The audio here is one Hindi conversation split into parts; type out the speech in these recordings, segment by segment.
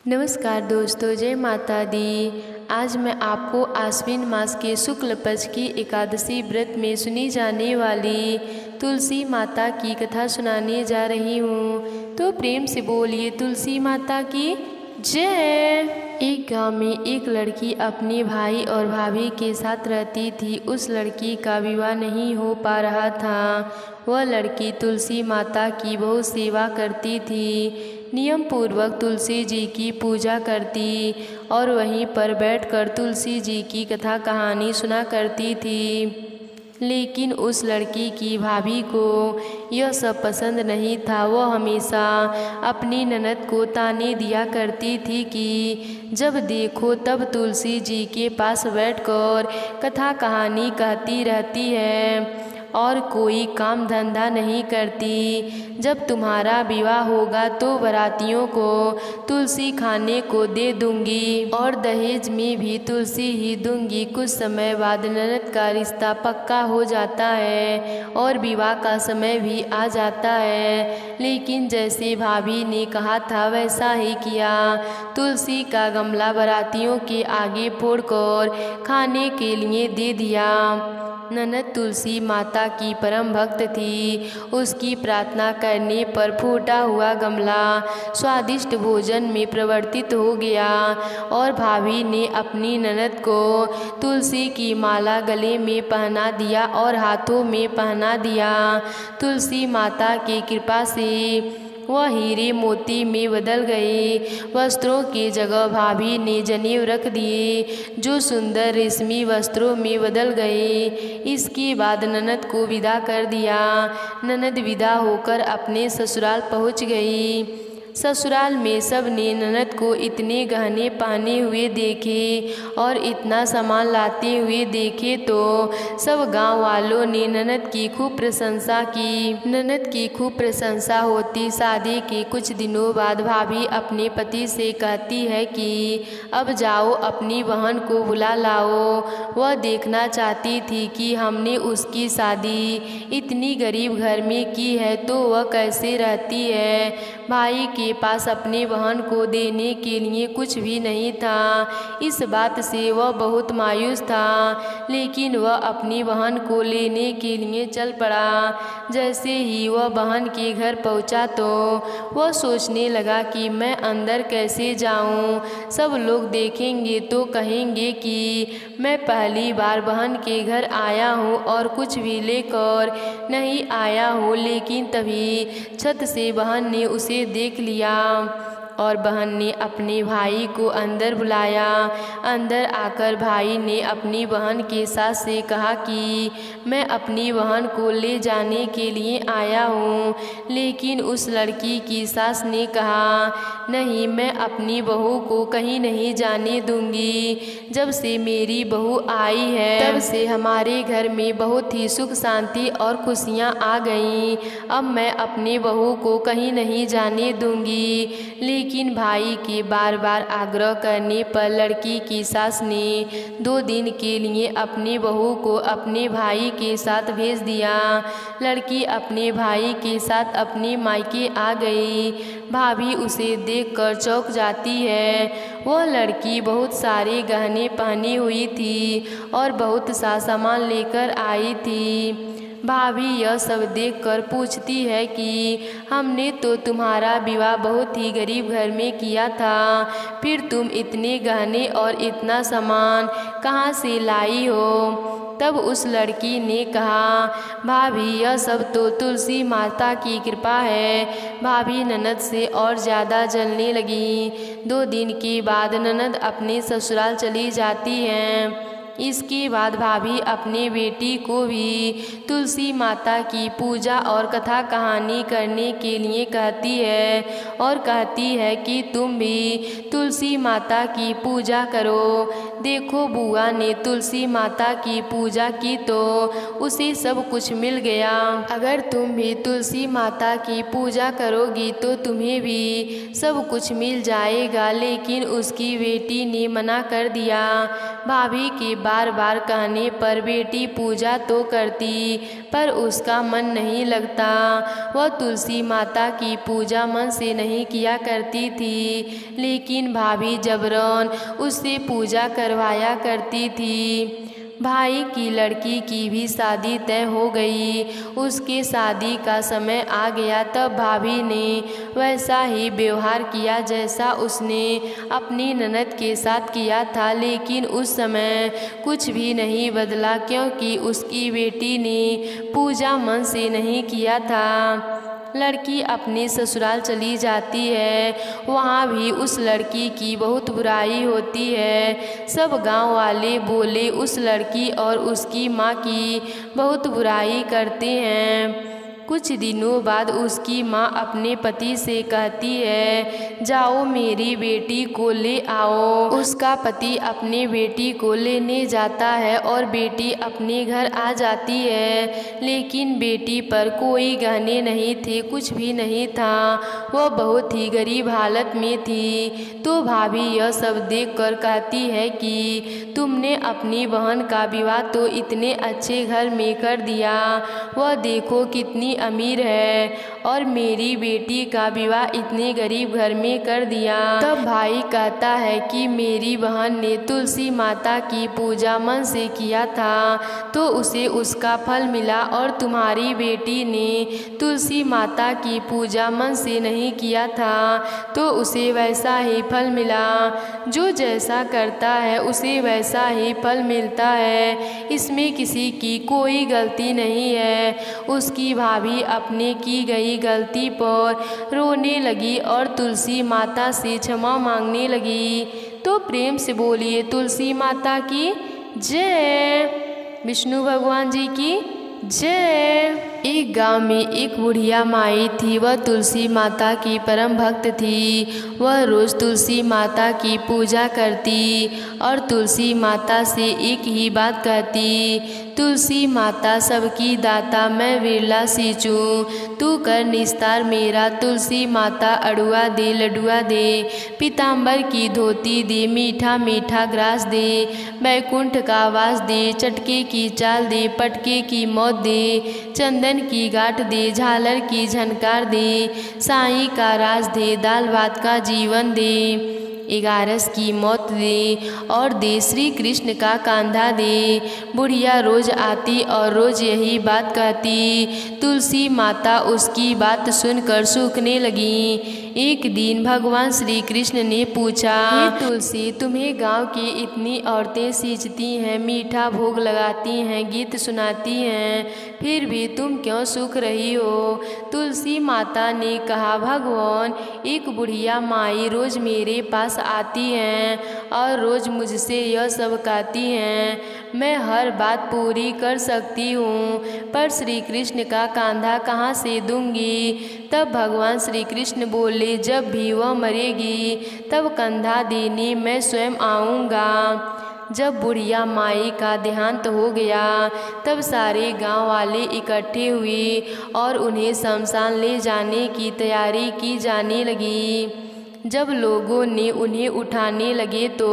नमस्कार दोस्तों, जय माता दी। आज मैं आपको आश्विन मास के शुक्ल पक्ष की एकादशी व्रत में सुनी जाने वाली तुलसी माता की कथा सुनाने जा रही हूँ। तो प्रेम से बोलिए तुलसी माता की जय। एक गांव में एक लड़की अपने भाई और भाभी के साथ रहती थी। उस लड़की का विवाह नहीं हो पा रहा था। वह लड़की तुलसी माता की बहुत सेवा करती थी। नियम पूर्वक तुलसी जी की पूजा करती और वहीं पर बैठकर तुलसी जी की कथा कहानी सुना करती थी। लेकिन उस लड़की की भाभी को यह सब पसंद नहीं था। वह हमेशा अपनी ननद को ताने दिया करती थी कि जब देखो तब तुलसी जी के पास बैठकर कथा कहानी कहती रहती है और कोई काम धंधा नहीं करती। जब तुम्हारा विवाह होगा तो बारातियों को तुलसी खाने को दे दूंगी और दहेज में भी तुलसी ही दूंगी। कुछ समय बाद ननद का रिश्ता पक्का हो जाता है और विवाह का समय भी आ जाता है। लेकिन जैसे भाभी ने कहा था वैसा ही किया। तुलसी का गमला बारातियों के आगे फोड़कर खाने के लिए दे दिया। ननद तुलसी माता की परम भक्त थी। उसकी प्रार्थना करने पर फूटा हुआ गमला स्वादिष्ट भोजन में परिवर्तित हो गया और भाभी ने अपनी ननद को तुलसी की माला गले में पहना दिया और हाथों में पहना दिया। तुलसी माता की कृपा से वह हीरे मोती में बदल गए। वस्त्रों की जगह भाभी ने जनेऊ रख दिए जो सुंदर रेशमी वस्त्रों में बदल गए। इसके बाद ननद को विदा कर दिया। ननद विदा होकर अपने ससुराल पहुंच गई। ससुराल में सब ने ननद को इतने गहने पहने हुए देखे और इतना सामान लाते हुए देखे तो सब गांव वालों ने ननद की खूब प्रशंसा की। ननद की खूब प्रशंसा होती। शादी के कुछ दिनों बाद भाभी अपने पति से कहती है कि अब जाओ अपनी बहन को बुला लाओ। वह देखना चाहती थी कि हमने उसकी शादी इतनी गरीब घर में की है तो वह कैसे रहती है। भाई के पास अपने बहन को देने के लिए कुछ भी नहीं था। इस बात से वह बहुत मायूस था। लेकिन वह अपनी बहन को लेने के लिए चल पड़ा। जैसे ही वह बहन के घर पहुंचा तो वह सोचने लगा कि मैं अंदर कैसे जाऊं। सब लोग देखेंगे तो कहेंगे कि मैं पहली बार बहन के घर आया हूं और कुछ भी लेकर नहीं आया हूं। लेकिन तभी छत से बहन ने उसे देख लिया और बहन ने अपने भाई को अंदर बुलाया। अंदर आकर भाई ने अपनी बहन के सास से कहा कि मैं अपनी बहन को ले जाने के लिए आया हूँ। लेकिन उस लड़की की सास ने कहा नहीं, मैं अपनी बहू को कहीं नहीं जाने दूंगी। जब से मेरी बहू आई है तब से हमारे घर में बहुत ही सुख शांति और खुशियाँ आ गईं। अब मैं अपनी बहू को कहीं नहीं जाने दूंगी। लेकिन भाई के बार बार आग्रह करने पर लड़की की सास ने 2 दिन के लिए अपनी बहू को अपने भाई के साथ भेज दिया। लड़की अपने भाई के साथ अपने मायके आ गई। भाभी उसे देखकर चौंक जाती है। वह लड़की बहुत सारे गहने पहनी हुई थी और बहुत सा सामान लेकर आई थी। भाभी यह सब देखकर पूछती है कि हमने तो तुम्हारा विवाह बहुत ही गरीब घर में किया था, फिर तुम इतने गहने और इतना सामान कहाँ से लाई हो। तब उस लड़की ने कहा भाभी यह सब तो तुलसी माता की कृपा है। भाभी ननद से और ज़्यादा जलने लगी। 2 दिन के बाद ननद अपने ससुराल चली जाती हैं। इसके बाद भाभी अपने बेटी को भी तुलसी माता की पूजा और कथा कहानी करने के लिए कहती है और कहती है कि तुम भी तुलसी माता की पूजा करो। देखो बुआ ने तुलसी माता की पूजा की तो उसे सब कुछ मिल गया। अगर तुम भी तुलसी माता की पूजा करोगी तो तुम्हें भी सब कुछ मिल जाएगा। लेकिन उसकी बेटी ने मना कर दिया। भाभी के बार बार कहने पर बेटी पूजा तो करती, पर उसका मन नहीं लगता। वह तुलसी माता की पूजा मन से नहीं किया करती थी, लेकिन भाभी जबरन उससे पूजा करवाया करती थी। भाई की लड़की की भी शादी तय हो गई। उसके शादी का समय आ गया तब भाभी ने वैसा ही व्यवहार किया जैसा उसने अपनी ननद के साथ किया था, लेकिन उस समय कुछ भी नहीं बदला, क्योंकि उसकी बेटी ने पूजा मन से नहीं किया था। लड़की अपने ससुराल चली जाती है, वहाँ भी उस लड़की की बहुत बुराई होती है। सब गांव वाले बोले उस लड़की और उसकी माँ की बहुत बुराई करते हैं। कुछ दिनों बाद उसकी माँ अपने पति से कहती है, जाओ मेरी बेटी को ले आओ। उसका पति अपने बेटी को लेने जाता है और बेटी अपने घर आ जाती है, लेकिन बेटी पर कोई गहने नहीं थे, कुछ भी नहीं था। वह बहुत ही गरीब हालत में थी। तो भाभी यह सब देखकर कहती है कि तुमने अपनी बहन का विवाह तो इतने अच्छे घर में कर दिया, वह देखो कितनी अमीर है, और मेरी बेटी का विवाह इतने गरीब घर में कर दिया। तब भाई कहता है कि मेरी बहन ने तुलसी माता की पूजा मन से किया था तो उसे उसका फल मिला, और तुम्हारी बेटी ने तुलसी माता की पूजा मन से नहीं किया था तो उसे वैसा ही फल मिला। जो जैसा करता है उसे वैसा ही फल मिलता है, इसमें किसी की कोई गलती नहीं है। उसकी भाभी अपने की गई गलती पर रोने लगी और तुलसी माता से क्षमा मांगने लगी। तो प्रेम से बोलिए तुलसी माता की जय, विष्णु भगवान जी की जय। एक गांव में एक बुढ़िया माई थी। वह तुलसी माता की परम भक्त थी। वह रोज तुलसी माता की पूजा करती और तुलसी माता से एक ही बात कहती, तुलसी माता सबकी दाता, मैं विरला सींचूं, तू कर निस्तार मेरा। तुलसी माता अड़ुआ दे, लडुआ दे, पीताम्बर की धोती दे, मीठा मीठा ग्रास दे, बैकुंठ का वास दे, चटके की चाल दे, पटके की मौत दे, चंदन की गांठ दे, झालर की झनकार दे, साईं का राज दे, दाल भात का जीवन दे, 11 की मौत दे, और दे श्री कृष्ण का कांधा दे। बुढ़िया रोज आती और रोज यही बात कहती। तुलसी माता उसकी बात सुनकर सूखने लगी। एक दिन भगवान श्री कृष्ण ने पूछा, हे तुलसी, तुम्हें गांव की इतनी औरतें सींचती हैं, मीठा भोग लगाती हैं, गीत सुनाती हैं, फिर भी तुम क्यों सूख रही हो? तुलसी माता ने कहा, भगवान, एक बुढ़िया माई रोज मेरे पास आती हैं और रोज मुझसे यह सब कहती हैं। मैं हर बात पूरी कर सकती हूँ, पर श्री कृष्ण का कांधा कहाँ से दूंगी? तब भगवान श्री कृष्ण बोले, जब भी वह मरेगी तब कंधा देने मैं स्वयं आऊँगा। जब बुढ़िया माई का देहांत हो गया तब सारे गांव वाले इकट्ठे हुए और उन्हें शमशान ले जाने की तैयारी की जाने लगी। जब लोगों ने उन्हें उठाने लगे तो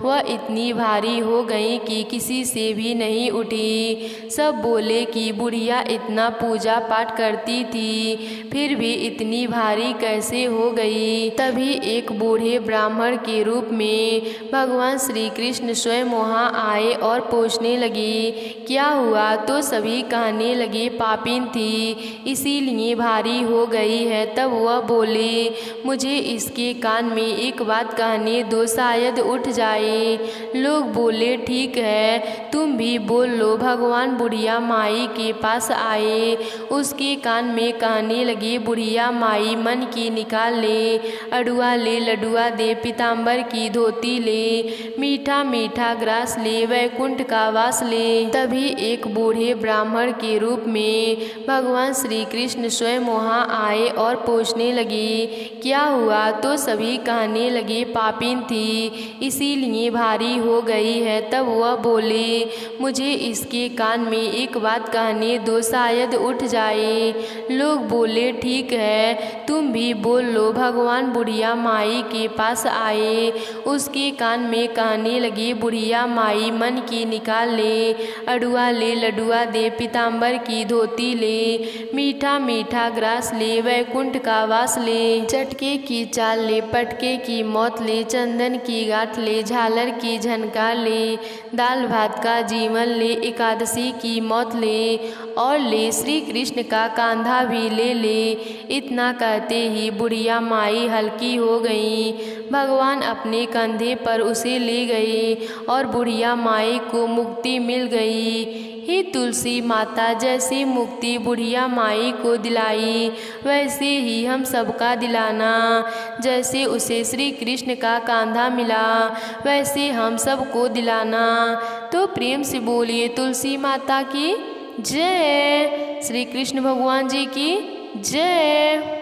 वह इतनी भारी हो गई कि किसी से भी नहीं उठी। सब बोले कि बुढ़िया इतना पूजा पाठ करती थी, फिर भी इतनी भारी कैसे हो गई? तभी एक बूढ़े ब्राह्मण के रूप में भगवान श्री कृष्ण स्वयं वहाँ आए और पूछने लगे, क्या हुआ? तो सभी कहने लगे, पापिन थी इसीलिए भारी हो गई है। तब वह बोले, मुझे इसके कान में एक बात कहने दो, शायद उठ जाए। लोग बोले, ठीक है, तुम भी बोल लो। भगवान बुढ़िया माई के पास आए, उसके कान में कहने लगे, बुढ़िया माई, मन की निकाल ले, अड़ुआ ले, लडुआ दे, पीताम्बर की धोती ले, मीठा मीठा ग्रास ले, वैकुंठ का वास ले। तभी एक बूढ़े ब्राह्मण के रूप में भगवान श्री कृष्ण स्वयं वहाँ आए और पूछने लगे, क्या हुआ? तो तो सभी कहने लगे पापिन थी, इसीलिए भारी हो गई है। तब वह बोले, मुझे इसके कान में एक बात कहने दो, शायद उठ जाए। लोग बोले, ठीक है, तुम भी बोल लो। भगवान बुढ़िया माई के पास आए, उसके कान में कहने लगे, बुढ़िया माई, मन की निकाल ले, अड़ुआ ले, लडुआ दे, पीताम्बर की धोती ले, मीठा मीठा ग्रास ले, वैकुंठ का वास ले, चटके की चाल ले, पटके की मौत ले, चंदन की गांठ ले, झालर की झनकार ले, दाल भात का जीवन ले, एकादशी की मौत ले, और ले श्री कृष्ण का कांधा भी ले। इतना कहते ही बुढ़िया माई हल्की हो गई। भगवान अपने कंधे पर उसे ले गए और बुढ़िया माई को मुक्ति मिल गई। हे तुलसी माता, जैसी मुक्ति बुढ़िया माई को दिलाई, वैसे ही हम सबका दिलाना। जैसे उसे श्री कृष्ण का कांधा मिला, वैसे हम सबको दिलाना। तो प्रेम से बोलिए तुलसी माता की जय, श्री कृष्ण भगवान जी की जय।